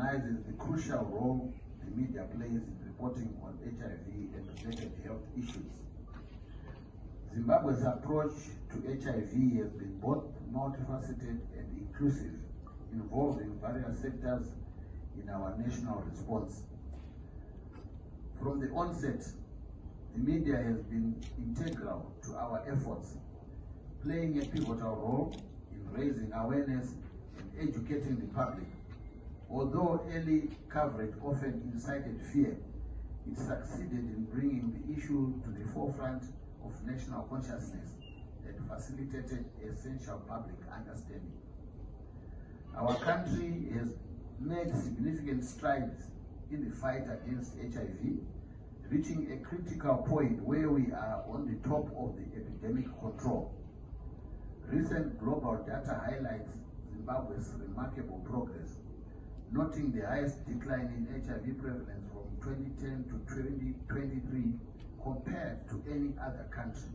recognizes the crucial role the media plays in reporting on HIV and related health issues. Zimbabwe's approach to HIV has been both multifaceted and inclusive, involving various sectors in our national response. From the onset, the media has been integral to our efforts, playing a pivotal role in raising awareness and educating the public. Although early coverage often incited fear, it succeeded in bringing the issue to the forefront of national consciousness and facilitated essential public understanding. Our country has made significant strides in the fight against HIV, reaching a critical point where we are on the top of the epidemic control. Recent global data highlights Zimbabwe's remarkable progress, noting the highest decline in HIV prevalence from 2010 to 2023 compared to any other country.